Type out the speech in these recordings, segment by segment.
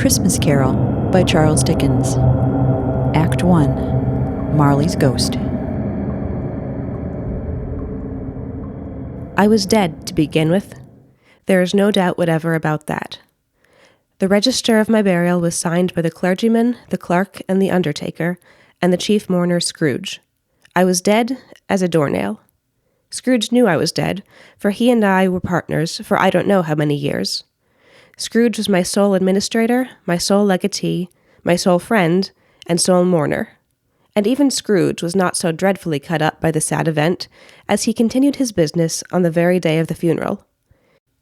Christmas Carol by Charles Dickens. Act 1. Marley's Ghost. I was dead, to begin with. There is no doubt whatever about that. The register of my burial was signed by the clergyman, the clerk, and the undertaker, and the chief mourner, Scrooge. I was dead as a doornail. Scrooge knew I was dead, for he and I were partners for I don't know how many years. Scrooge was my sole administrator, my sole legatee, my sole friend, and sole mourner. And even Scrooge was not so dreadfully cut up by the sad event, as he continued his business on the very day of the funeral.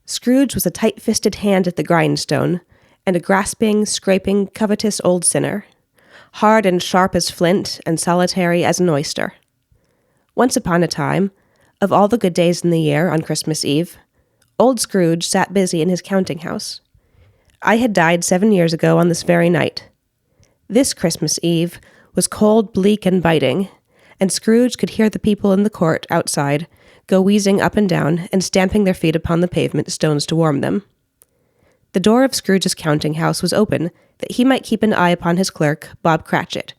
Scrooge was a tight-fisted hand at the grindstone, and a grasping, scraping, covetous old sinner, hard and sharp as flint, and solitary as an oyster. Once upon a time, of all the good days in the year on Christmas Eve, old Scrooge sat busy in his counting-house. I had died 7 years ago on this very night. This Christmas Eve was cold, bleak, and biting, and Scrooge could hear the people in the court outside go wheezing up and down and stamping their feet upon the pavement stones to warm them. The door of Scrooge's counting-house was open that he might keep an eye upon his clerk, Bob Cratchit,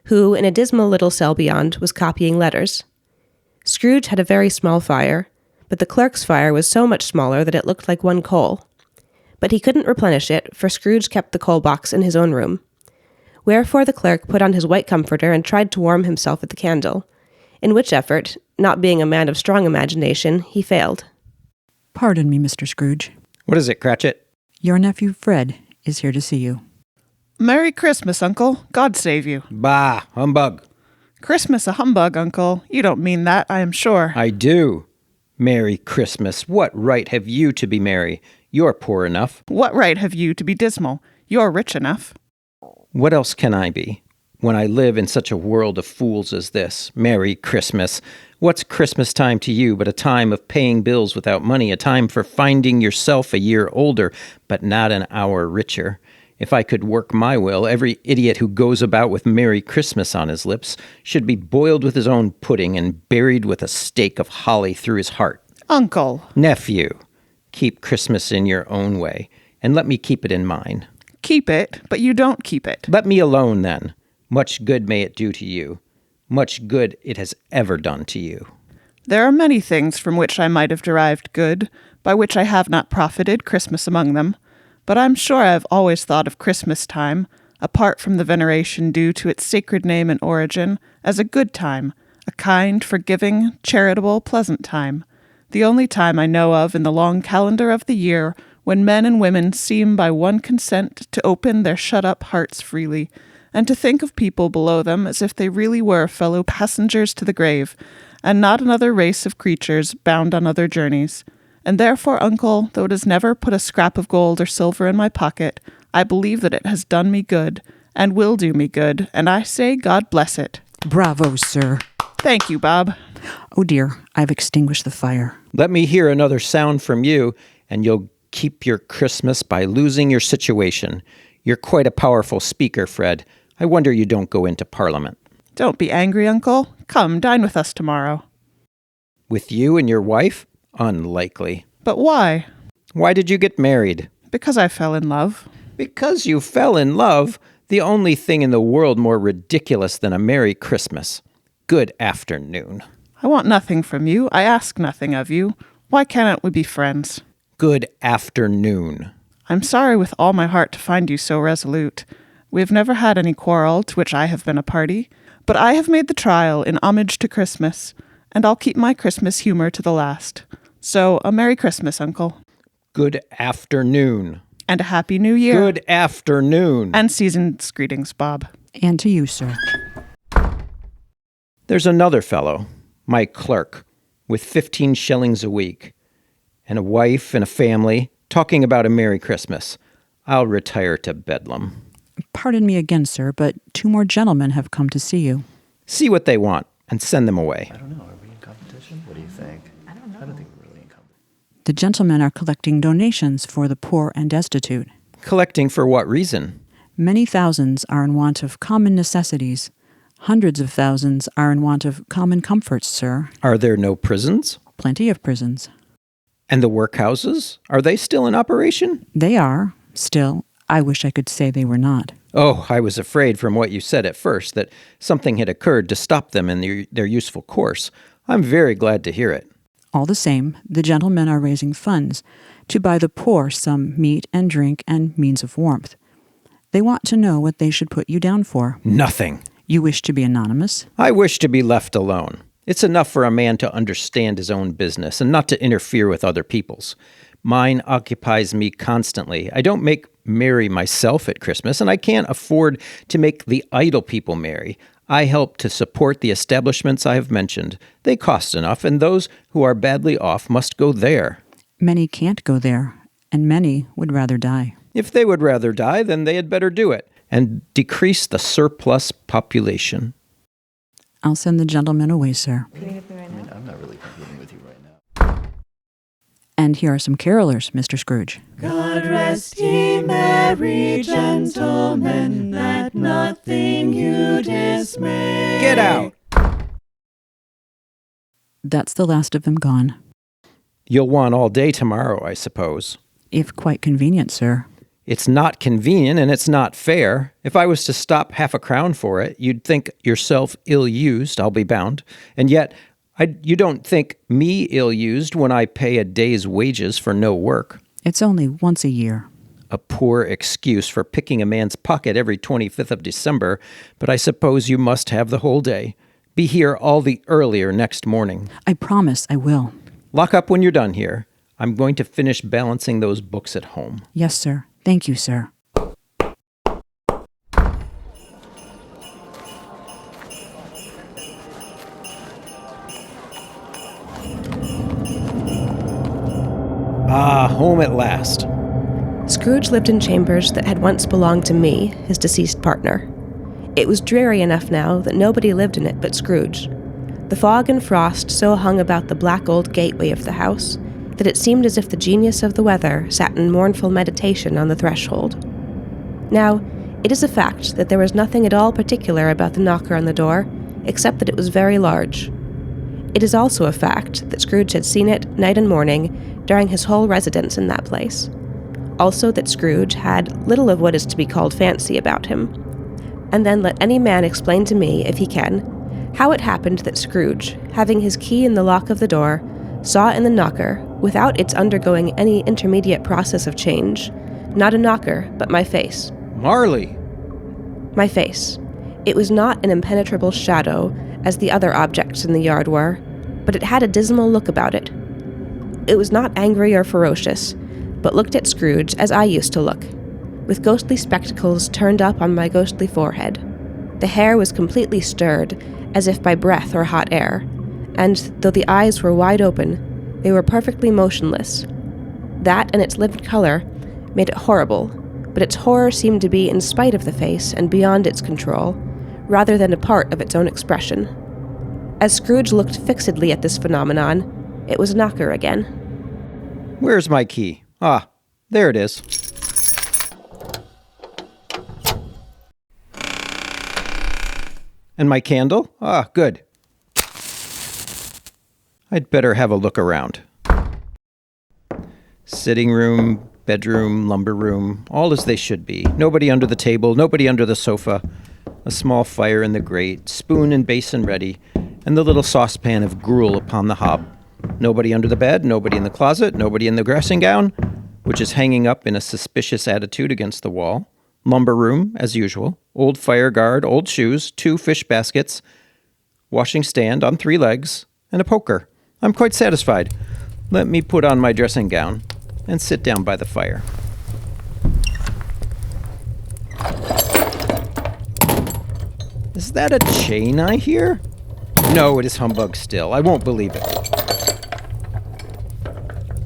who, in a dismal little cell beyond, was copying letters. Scrooge had a very small fire, but the clerk's fire was so much smaller that it looked like one coal. But he couldn't replenish it, for Scrooge kept the coal box in his own room. Wherefore the clerk put on his white comforter and tried to warm himself at the candle, in which effort, not being a man of strong imagination, he failed. Pardon me, Mr. Scrooge. What is it, Cratchit? Your nephew Fred is here to see you. Merry Christmas, Uncle. God save you. Bah, humbug. Christmas a humbug, Uncle. You don't mean that, I am sure. I do. Merry Christmas. What right have you to be merry? You're poor enough. What right have you to be dismal? You're rich enough. What else can I be? When I live in such a world of fools as this. Merry Christmas. What's Christmas time to you but a time of paying bills without money, a time for finding yourself a year older, but not an hour richer? If I could work my will, every idiot who goes about with Merry Christmas on his lips should be boiled with his own pudding and buried with a stake of holly through his heart. Uncle. Nephew, keep Christmas in your own way, and let me keep it in mine. Keep it, but you don't keep it. Let me alone, then. Much good may it do to you. Much good it has ever done to you. There are many things from which I might have derived good, by which I have not profited, Christmas among them. But I'm sure I have always thought of Christmas time, apart from the veneration due to its sacred name and origin, as a good time, a kind, forgiving, charitable, pleasant time, the only time I know of in the long calendar of the year when men and women seem by one consent to open their shut-up hearts freely, and to think of people below them as if they really were fellow passengers to the grave, and not another race of creatures bound on other journeys. And therefore, Uncle, though it has never put a scrap of gold or silver in my pocket, I believe that it has done me good, and will do me good, and I say God bless it. Bravo, sir. Thank you, Bob. Oh dear, I've extinguished the fire. Let me hear another sound from you, and you'll keep your Christmas by losing your situation. You're quite a powerful speaker, Fred. I wonder you don't go into Parliament. Don't be angry, Uncle. Come, dine with us tomorrow. With you and your wife? Unlikely. But why? Why did you get married? Because I fell in love. Because you fell in love? The only thing in the world more ridiculous than a Merry Christmas. Good afternoon. I want nothing from you. I ask nothing of you. Why cannot we be friends? Good afternoon. I'm sorry with all my heart to find you so resolute. We have never had any quarrel to which I have been a party, but I have made the trial in homage to Christmas, and I'll keep my Christmas humor to the last. So, a Merry Christmas, Uncle. Good afternoon. And a Happy New Year. Good afternoon. And season's greetings, Bob. And to you, sir. There's another fellow, my clerk, with 15 shillings a week, and a wife and a family, talking about a Merry Christmas. I'll retire to Bedlam. Pardon me again, sir, but 2 more gentlemen have come to see you. See what they want, and send them away. I don't know. Are we in competition? What do you think? I don't know. I don't think we're really in competition. The gentlemen are collecting donations for the poor and destitute. Collecting for what reason? Many thousands are in want of common necessities. Hundreds of thousands are in want of common comforts, sir. Are there no prisons? Plenty of prisons. And the workhouses? Are they still in operation? They are, still, I wish I could say they were not. Oh, I was afraid from what you said at first that something had occurred to stop them in their useful course. I'm very glad to hear it. All the same, the gentlemen are raising funds to buy the poor some meat and drink and means of warmth. They want to know what they should put you down for. Nothing. You wish to be anonymous? I wish to be left alone. It's enough for a man to understand his own business and not to interfere with other people's. Mine occupies me constantly. I don't make merry myself at Christmas, and I can't afford to make the idle people merry. I help to support the establishments I have mentioned. They cost enough, and those who are badly off must go there. Many can't go there, and many would rather die. If they would rather die, then they had better do it, and decrease the surplus population. I'll send the gentleman away, sir. I mean, I'm not really competing with you right now. And here are some carolers, Mr. Scrooge. God rest ye merry gentlemen, let nothing you dismay. Get out! That's the last of them gone. You'll want all day tomorrow, I suppose. If quite convenient, sir. It's not convenient and it's not fair. If I was to stop £0.50 for it, you'd think yourself ill-used, I'll be bound. And yet, you don't think me ill-used when I pay a day's wages for no work. It's only once a year. A poor excuse for picking a man's pocket every 25th of December, but I suppose you must have the whole day. Be here all the earlier next morning. I promise I will. Lock up when you're done here. I'm going to finish balancing those books at home. Yes, sir. Thank you, sir. Ah, home at last. Scrooge lived in chambers that had once belonged to me, his deceased partner. It was dreary enough now that nobody lived in it but Scrooge. The fog and frost so hung about the black old gateway of the house that it seemed as if the genius of the weather sat in mournful meditation on the threshold. Now, it is a fact that there was nothing at all particular about the knocker on the door, except that it was very large. It is also a fact that Scrooge had seen it night and morning during his whole residence in that place. Also that Scrooge had little of what is to be called fancy about him. And then let any man explain to me, if he can, how it happened that Scrooge, having his key in the lock of the door, saw in the knocker, without its undergoing any intermediate process of change, not a knocker, but my face. Marley! My face. It was not an impenetrable shadow, as the other objects in the yard were, but it had a dismal look about it. It was not angry or ferocious, but looked at Scrooge as I used to look, with ghostly spectacles turned up on my ghostly forehead. The hair was completely stirred, as if by breath or hot air, and though the eyes were wide open, they were perfectly motionless. That and its livid color made it horrible, but its horror seemed to be in spite of the face and beyond its control, rather than a part of its own expression. As Scrooge looked fixedly at this phenomenon, it was a knocker again. Where's my key? Ah, there it is. And my candle? Ah, good. I'd better have a look around. Sitting room, bedroom, lumber room, all as they should be. Nobody under the table, nobody under the sofa. A small fire in the grate, spoon and basin ready, and the little saucepan of gruel upon the hob. Nobody under the bed, nobody in the closet, nobody in the dressing gown, which is hanging up in a suspicious attitude against the wall. Lumber room, as usual. Old fire guard, old shoes, 2 fish baskets, washing stand on 3 legs, and a poker. I'm quite satisfied. Let me put on my dressing gown and sit down by the fire. Is that a chain I hear? No, it is humbug still. I won't believe it.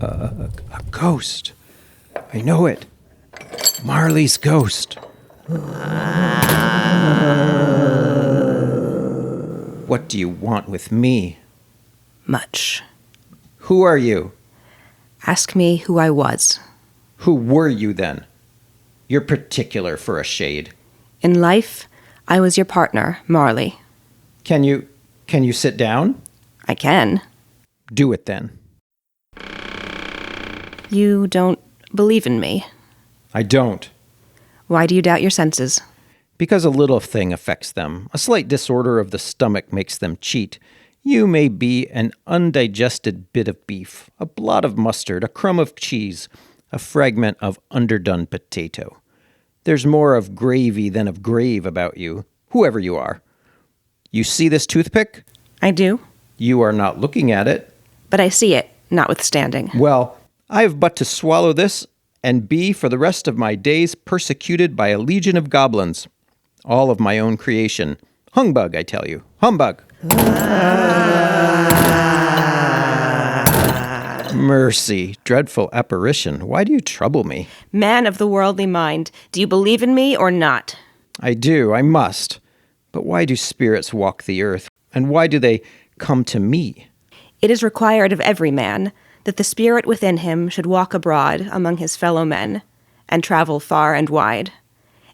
A ghost. I know it. Marley's ghost. What do you want with me? Much. Who are you? Ask me who I was. Who were you then? You're particular for a shade. In life, I was your partner, Marley. Can you sit down? I can. Do it then. You don't believe in me. I don't. Why do you doubt your senses? Because a little thing affects them. A slight disorder of the stomach makes them cheat. You may be an undigested bit of beef, a blot of mustard, a crumb of cheese, a fragment of underdone potato. There's more of gravy than of grave about you, whoever you are. You see this toothpick? I do. You are not looking at it. But I see it, notwithstanding. Well, I have but to swallow this and be for the rest of my days persecuted by a legion of goblins. All of my own creation. Humbug, I tell you. Humbug. Mercy, dreadful apparition. Why do you trouble me? Man of the worldly mind, do you believe in me or not? I do, I must. But why do spirits walk the earth? And why do they come to me? It is required of every man that the spirit within him should walk abroad among his fellow men, and travel far and wide.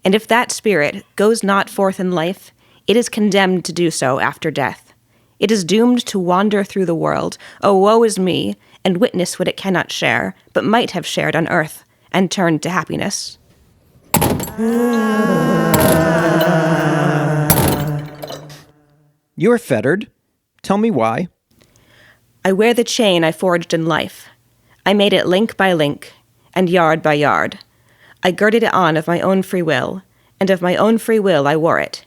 And if that spirit goes not forth in life, it is condemned to do so after death. It is doomed to wander through the world, oh woe is me, and witness what it cannot share, but might have shared on earth, and turned to happiness. You are fettered. Tell me why. I wear the chain I forged in life. I made it link by link, and yard by yard. I girded it on of my own free will, and of my own free will I wore it.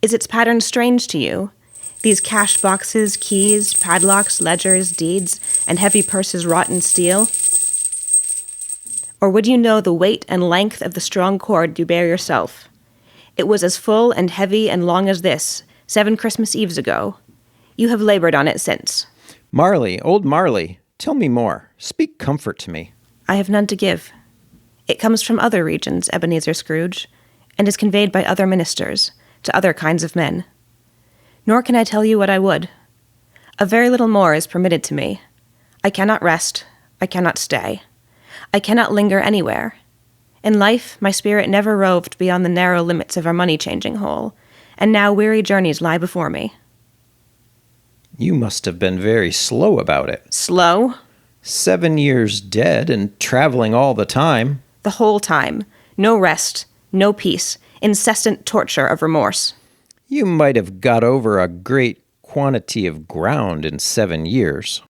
Is its pattern strange to you? These cash boxes, keys, padlocks, ledgers, deeds, and heavy purses wrought in steel? Or would you know the weight and length of the strong cord you bear yourself? It was as full and heavy and long as this, 7 Christmas Eves ago. You have labored on it since. Marley, old Marley, tell me more. Speak comfort to me. I have none to give. It comes from other regions, Ebenezer Scrooge, and is conveyed by other ministers, to other kinds of men. Nor can I tell you what I would. A very little more is permitted to me. I cannot rest. I cannot stay. I cannot linger anywhere. In life, my spirit never roved beyond the narrow limits of our money-changing hole, and now weary journeys lie before me. You must have been very slow about it. Slow? 7 years dead and traveling all the time. The whole time. No rest, no peace, incessant torture of remorse. You might have got over a great quantity of ground in 7 years.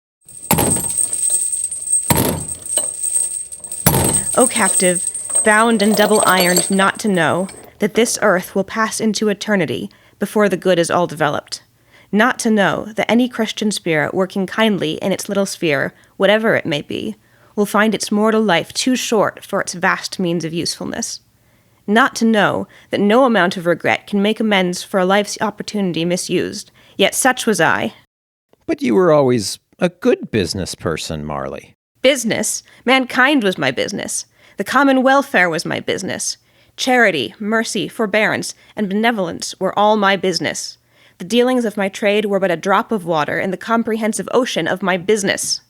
O captive, bound and double-ironed not to know that this earth will pass into eternity before the good is all developed. Not to know that any Christian spirit working kindly in its little sphere, whatever it may be, will find its mortal life too short for its vast means of usefulness. Not to know that no amount of regret can make amends for a life's opportunity misused, yet such was I. But you were always a good business person, Marley. Business? Mankind was my business. The common welfare was my business. Charity, mercy, forbearance, and benevolence were all my business. The dealings of my trade were but a drop of water in the comprehensive ocean of my business.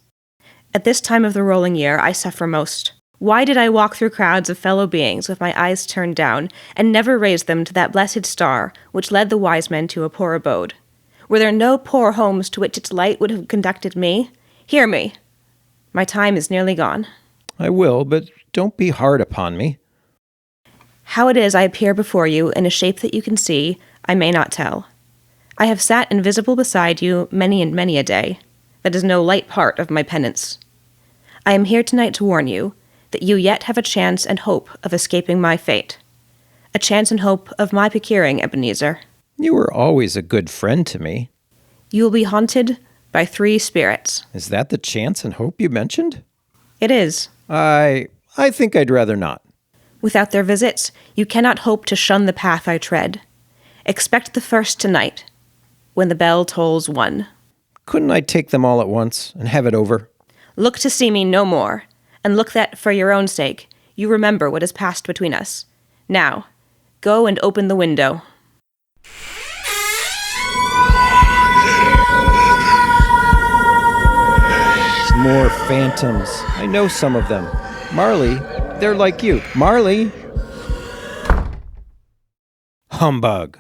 At this time of the rolling year, I suffer most. Why did I walk through crowds of fellow beings with my eyes turned down, and never raise them to that blessed star which led the wise men to a poor abode? Were there no poor homes to which its light would have conducted me? Hear me. My time is nearly gone. I will, but don't be hard upon me. How it is I appear before you in a shape that you can see, I may not tell. I have sat invisible beside you many and many a day. That is no light part of my penance. I am here tonight to warn you that you yet have a chance and hope of escaping my fate. A chance and hope of my procuring, Ebenezer. You were always a good friend to me. You will be haunted by 3 spirits. Is that the chance and hope you mentioned? It is. I think I'd rather not. Without their visits, you cannot hope to shun the path I tread. Expect the first tonight, when the bell tolls 1. Couldn't I take them all at once and have it over? Look to see me no more, and look that, for your own sake, you remember what has passed between us. Now, go and open the window. More phantoms. I know some of them. Marley, they're like you. Marley! Humbug.